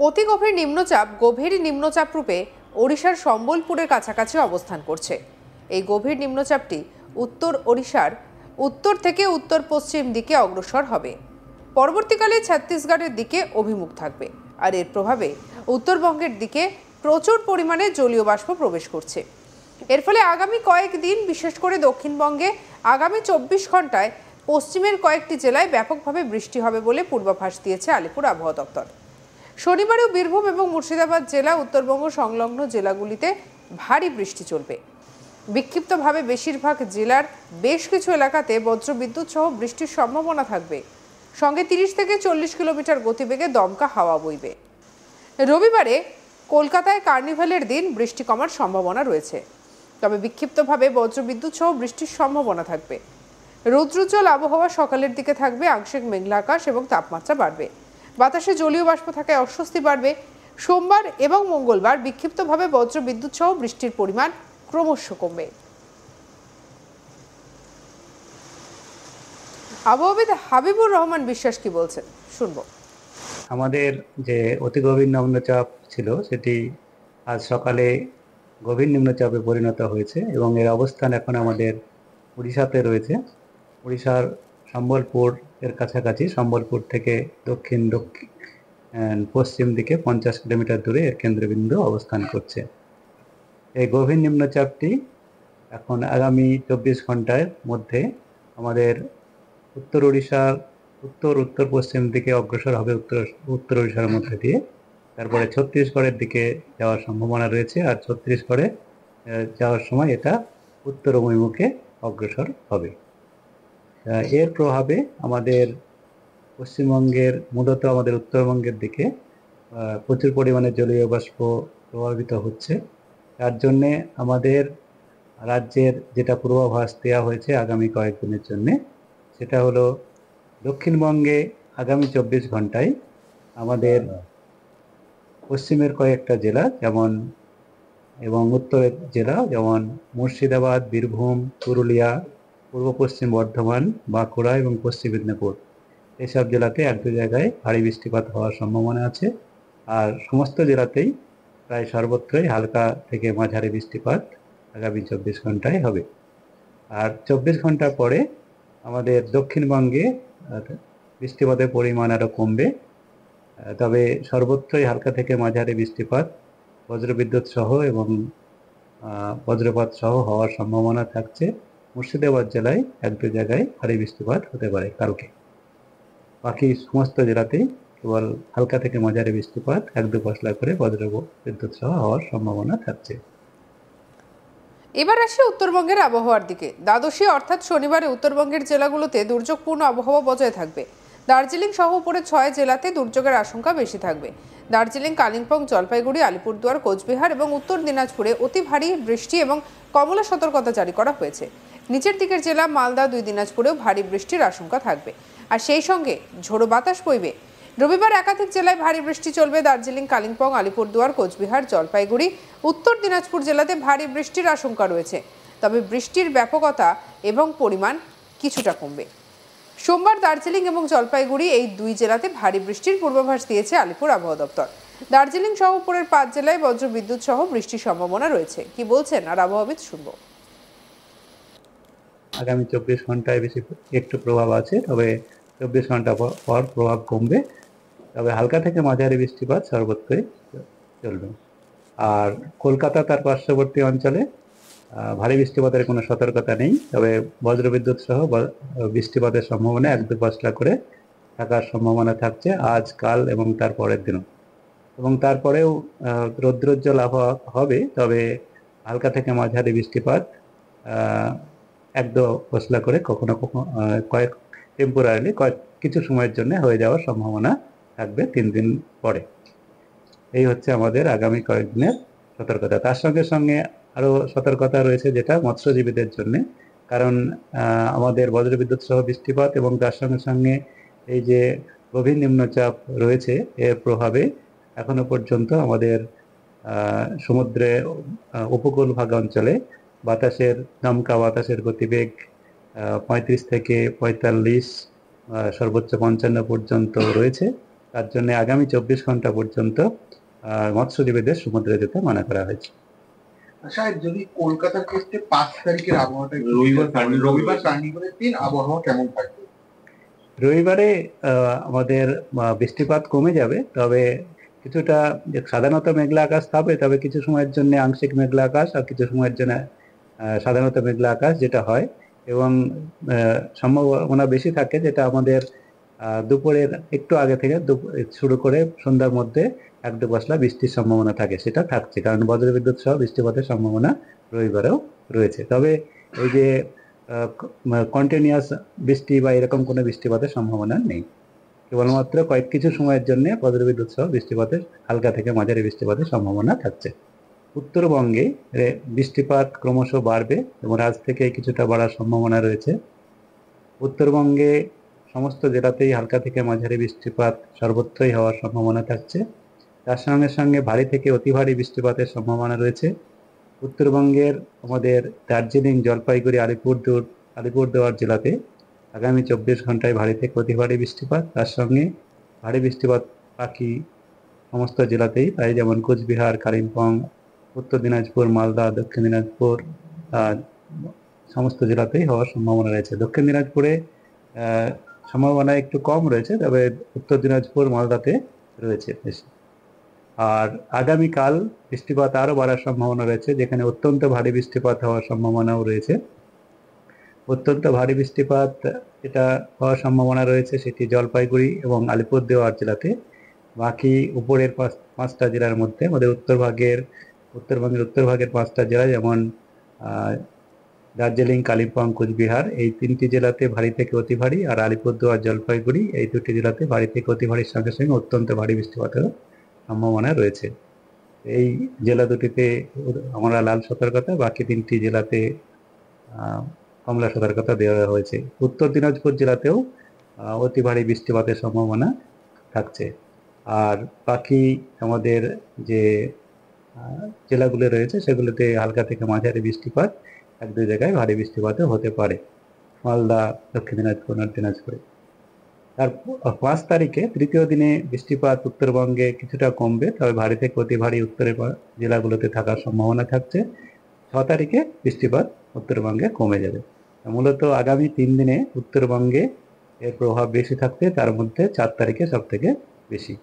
অতি গভীর নিম্নচাপ রূপে ওড়িশার সম্বলপুরের কাছাকাছি অবস্থান করছে। এই গভীর নিম্নচাপটি উত্তর ওড়িশার উত্তর থেকে উত্তর পশ্চিম দিকে অগ্রসর হবে। পরবর্তীকালে ছত্তিশগড়ের দিকে অভিমুখ থাকবে, আর এর প্রভাবে উত্তরবঙ্গের দিকে প্রচুর পরিমাণে জলীয় বাষ্প প্রবেশ করছে। এর ফলে আগামী কয়েকদিন, বিশেষ করে দক্ষিণবঙ্গে আগামী 24 ঘন্টায় পশ্চিমের কয়েকটি জেলায় ব্যাপকভাবে বৃষ্টি হবে বলে পূর্বাভাস দিয়েছে আলিপুর আবহাওয়া দপ্তর। শনিবারেও বীরভূম এবং মুর্শিদাবাদ জেলা, উত্তরবঙ্গ সংলগ্ন জেলাগুলিতে ভারী বৃষ্টি চলবে। বিক্ষিপ্তভাবে বেশিরভাগ জেলার বেশ কিছু এলাকাতে বজ্রবিদ্যুৎ সহ বৃষ্টির সম্ভাবনা থাকবে। সঙ্গে 30 থেকে 40 কিলোমিটার গতিবেগে দমকা হাওয়া বইবে। রবিবারে কলকাতায় কার্নিভালের দিন বৃষ্টি কমার সম্ভাবনা রয়েছে, তবে বিক্ষিপ্তভাবে বজ্রবিদ্যুৎ সহ বৃষ্টির সম্ভাবনা থাকবে। রৌদ্রোজ্জ্বল আবহাওয়া সকালের দিকে থাকবে, আংশিক মেঘলা আকাশ এবং তাপমাত্রা বাড়বে। বাতাসে জলীয় বাষ্প থাকায় অস্বস্তি বাড়বে। সোমবার এবং মঙ্গলবার বিক্ষিপ্তভাবে বজ্রবিদ্যুৎ সহ বৃষ্টির পরিমাণ ক্রমশ কমবে। আবহাওয়াবিদ হাবিবুর রহমান বিশ্বাস কি বলছেন, শুনবো। আমাদের যে অতি গভীর নিম্নচাপ ছিল সেটি আজ সকালে গভীর নিম্নচাপে পরিণত হয়েছে এবং এর অবস্থান এখন আমাদের উড়িষ্যাতে রয়েছে। উড়িষ্যার সম্বলপুর এর কাছাকাছি, সম্বলপুর থেকে দক্ষিণ পশ্চিম দিকে 50 কিলোমিটার দূরে এর কেন্দ্রবিন্দু অবস্থান করছে। এই গভীর নিম্নচাপটি এখন আগামী 24 ঘন্টার মধ্যে আমাদের উত্তর উড়িষ্যার উত্তর পশ্চিম দিকে অগ্রসর হবে, উত্তর উড়িষ্যার মধ্যে দিয়ে। তারপরে ছত্তিশগড়ের দিকে যাওয়ার সম্ভাবনা রয়েছে, আর ছত্তিশগড়ে যাওয়ার সময় এটা উত্তর অভিমুখে অগ্রসর হবে। এর প্রভাবে আমাদের পশ্চিমবঙ্গের, মূলত আমাদের উত্তরবঙ্গের দিকে প্রচুর পরিমাণে জলীয় বাষ্প প্রভাবিত হচ্ছে। তার জন্যে আমাদের রাজ্যের যেটা পূর্বাভাস দেওয়া হয়েছে আগামী কয়েকদিনের জন্য, সেটা হলো দক্ষিণবঙ্গে আগামী 24 ঘন্টায় আমাদের পশ্চিমের কয়েকটা জেলা যেমন এবং উত্তরের জেলা যেমন মুর্শিদাবাদ, বীরভূম, পুরুলিয়া, পূর্ব পশ্চিম বর্ধমান, বাঁকুড়া এবং পশ্চিম মেদিনীপুর, এসব জেলাতে 1-2 জায়গায় ভারী বৃষ্টিপাত হওয়ার সম্ভাবনা আছে। আর সমস্ত জেলাতেই প্রায় সর্বত্রই হালকা থেকে মাঝারি বৃষ্টিপাত আগামী 24 ঘন্টায় হবে। আর 24 ঘন্টা পরে আমাদের দক্ষিণবঙ্গে বৃষ্টিপাতের পরিমাণ আরও কমবে, তবে সর্বত্রই হালকা থেকে মাঝারি বৃষ্টিপাত বজ্রবিদ্যুৎ সহ এবং বজ্রপাত সহ হওয়ার সম্ভাবনা থাকছে। মুর্শিদাবাদ জেলায় 1-2 জায়গায় ভারী বৃষ্টিপাত হতে পারে কালকে। বাকি সমস্ত জেলাতেই কেবল হালকা থেকে মাঝারি বৃষ্টিপাত 1-2 পশলা করে বজ্রবিদ্যুৎ সহ হওয়ার সম্ভাবনা থাকছে। এবার আসে উত্তরবঙ্গের আবহাওয়ার দিকে। দ্বাদশী অর্থাৎ শনিবারে উত্তরবঙ্গের জেলাগুলোতে দুর্যোগপূর্ণ আবহাওয়া বজায় থাকবে। দার্জিলিং সহ উপরে 6 জেলাতে দুর্যোগের আশঙ্কা বেশি থাকবে। দার্জিলিং, কালিম্পং, জলপাইগুড়ি, আলিপুরদুয়ার, কোচবিহার এবং উত্তর দিনাজপুরে অতি ভারী বৃষ্টি এবং কমলা সতর্কতা জারি করা হয়েছে। নিচের দিকের জেলা মালদা, 2 দিনাজপুরেও ভারী বৃষ্টির আশঙ্কা থাকবে, আর সেই সঙ্গে ঝোড়ো বাতাস বইবে। রবিবার একাধিক জেলায় ভারী বৃষ্টি চলবে। দার্জিলিং, কালিম্পং, আলিপুরদুয়ার, কোচবিহার, জলপাইগুড়ি, উত্তর দিনাজপুর জেলাতে ভারী বৃষ্টির আশঙ্কা রয়েছে, তবে বৃষ্টির ব্যাপকতা এবং পরিমাণ কিছুটা কমবে। সোমবার দার্জিলিং এবং জলপাইগুড়ি, এই 2 জেলাতে ভারী বৃষ্টির পূর্বাভাস দিয়েছে আলিপুর আবহাওয়া দপ্তর। দার্জিলিং সহ উপরের 5 জেলায় বজ্রবিদ্যুৎ সহ বৃষ্টির সম্ভাবনা রয়েছে। কি বলছেন আর আবহাওয়াবিদ, শুনবো। আগামী 24 ঘন্টায় বেশি একটু প্রভাব আছে, তবে 24 ঘন্টা পর প্রভাব কমবে, তবে হালকা থেকে মাঝারি বৃষ্টিপাত সর্বত্রই চলবে। আর কলকাতা তার পার্শ্ববর্তী অঞ্চলে ভারী বৃষ্টিপাতের কোনো সতর্কতা নেই, তবে বজ্রবিদ্যুৎ সহ বৃষ্টিপাতের সম্ভাবনা 1-2 পশলা করে থাকার সম্ভাবনা থাকছে আজ, কাল এবং তার পরের দিনও। এবং তারপরেও রৌদ্রোজ্জ্বল আবহাওয়া হবে, তবে হালকা থেকে মাঝারি বৃষ্টিপাত 1-2 পশলা করে কখনো টেম্পোরারিলি কিছু সময়ের জন্য হয়ে যাওয়ার সম্ভাবনা থাকবে 3 দিন পরে। এই হচ্ছে আমাদের আগামী কয়েকদিনের সতর্কতা। তার সঙ্গে সঙ্গে আরও সতর্কতা রয়েছে যেটা মৎস্যজীবীদের জন্য, কারণ আমাদের বজ্রবিদ্যুৎ সহ বৃষ্টিপাত এবং তার সঙ্গে সঙ্গে এই যে গভীর নিম্নচাপ রয়েছে, এর প্রভাবে এখনো পর্যন্ত আমাদের সমুদ্রে উপকূলভাগ অঞ্চলে দমকা বাতাসের গতিবেগ 35 থেকে 45, সর্বোচ্চ 55 পর্যন্ত রয়েছে। তার জন্য আগামী 24 ঘন্টা পর্যন্ত মৎস্যজীবীদের সমুদ্রে যেতে মানা করা হয়েছে। আচ্ছা, যদি কলকাতার ক্ষেত্রে 5 তারিখের আবহাওয়াটা রবিবার কার্নিভালের দিন আবহাওয়া কেমন থাকবে? রবিবারে আমাদের বৃষ্টিপাত কমে যাবে, তবে কিছুটা সাধারণত মেঘলা আকাশ থাকবে, তবে কিছু সময়ের জন্য আংশিক মেঘলা আকাশ আর কিছু সময়ের জন্য সাধারণত মেঘলা আকাশ যেটা হয়, এবং সম্ভাবনা বেশি থাকে যেটা আমাদের দুপুরের একটু আগে থেকে শুরু করে সন্ধ্যার মধ্যে 1-2 পশলা বৃষ্টির সম্ভাবনা থাকে, সেটা থাকছে, কারণ বজ্রবিদ্যুৎ সহ বৃষ্টিপাতের সম্ভাবনা রবিবারেও রয়েছে। তবে এই যে কন্টিনিউয়াস বৃষ্টি বা এরকম কোনো বৃষ্টিপাতের সম্ভাবনা নেই, কেবলমাত্র কিছু সময়ের জন্য বজ্রবিদ্যুৎ সহ বৃষ্টিপাতের হালকা থেকে মাঝারি বৃষ্টিপাতের সম্ভাবনা থাকছে। উত্তরবঙ্গে বৃষ্টিপাত ক্রমশ বাড়বে এবং আজ থেকে কিছুটা বাড়ার সম্ভাবনা রয়েছে। উত্তরবঙ্গে সমস্ত জেলাতেই হালকা থেকে মাঝারি বৃষ্টিপাত সর্বত্রই হওয়ার সম্ভাবনা থাকছে। তার সঙ্গে সঙ্গে ভারী থেকে অতি ভারী বৃষ্টিপাতের সম্ভাবনা রয়েছে। উত্তরবঙ্গের আমাদের দার্জিলিং, জলপাইগুড়ি, আলিপুরদুয়ার জেলাতে আগামী 24 ঘন্টায় ভারী থেকে অতি ভারী বৃষ্টিপাত, তার সঙ্গে ভারী বৃষ্টিপাত বাকি সমস্ত জেলাতেই তাই, যেমন কোচবিহার, কালিম্পং, উত্তর দিনাজপুর, মালদা, দক্ষিণ দিনাজপুর সমস্ত জেলাতেই হওয়ার সম্ভাবনা রয়েছে। দক্ষিণ দিনাজপুরে সম্ভাবনা একটু কম রয়েছে, তবে উত্তর দিনাজপুর, মালদাতে রয়েছে বেশি। আর আগামীকাল বৃষ্টিপাত আরও বাড়ার সম্ভাবনা রয়েছে, যেখানে অত্যন্ত ভারী বৃষ্টিপাত হওয়ার সম্ভাবনাও রয়েছে। অত্যন্ত ভারী বৃষ্টিপাত যেটা হওয়ার সম্ভাবনা রয়েছে সেটি জলপাইগুড়ি এবং আলিপুরদুয়ার জেলাতে। বাকি উপরের 5টা জেলার মধ্যে আমাদের উত্তরবঙ্গের 5টা জেলা, যেমন দার্জিলিং, কালিম্পং, কোচবিহার, এই 3টি জেলাতে ভারী থেকে অতি ভারী, আর আলিপুরদুয়ার, জলপাইগুড়ি এই 2টি জেলাতে ভারী থেকে অতি ভারীর সঙ্গে সঙ্গে অত্যন্ত ভারী বৃষ্টিপাতেরও সম্ভাবনা রয়েছে। এই জেলা দুটিতে আমরা লাল সতর্কতা, বাকি 3টি জেলাতে কমলা সতর্কতা দেওয়া হয়েছে। উত্তর দিনাজপুর জেলাতেও অতি ভারী বৃষ্টিপাতের সম্ভাবনা থাকছে। আর বাকি আমাদের যে জেলাগুলো রয়েছে সেগুলোতে হালকা থেকে মাঝারি বৃষ্টিপাত, 1-2 জায়গায় ভারী বৃষ্টিপাতও হতে পারে, মালদা, দক্ষিণ দিনাজপুর, নর্থ দিনাজপুরে। তার 5 তারিখে তৃতীয় দিনে বৃষ্টিপাত উত্তরবঙ্গে কিছুটা কমবে, তবে ভারী থেকে অতি ভারী উত্তরের জেলাগুলোতে থাকার সম্ভাবনা থাকছে। 6 তারিখে বৃষ্টিপাত উত্তরবঙ্গে কমে যাবে। মূলত আগামী 3 দিনে উত্তরবঙ্গে এর প্রভাব বেশি থাকছে, তার মধ্যে 4 তারিখে সব থেকে বেশি।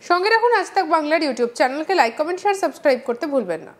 সঙ্গে রাখুন আজ তাক বাংলার ইউটিউব চ্যানেলকে, লাইক, কমেন্ট, শেয়ার, সাবস্ক্রাইব করতে ভুলবেন না।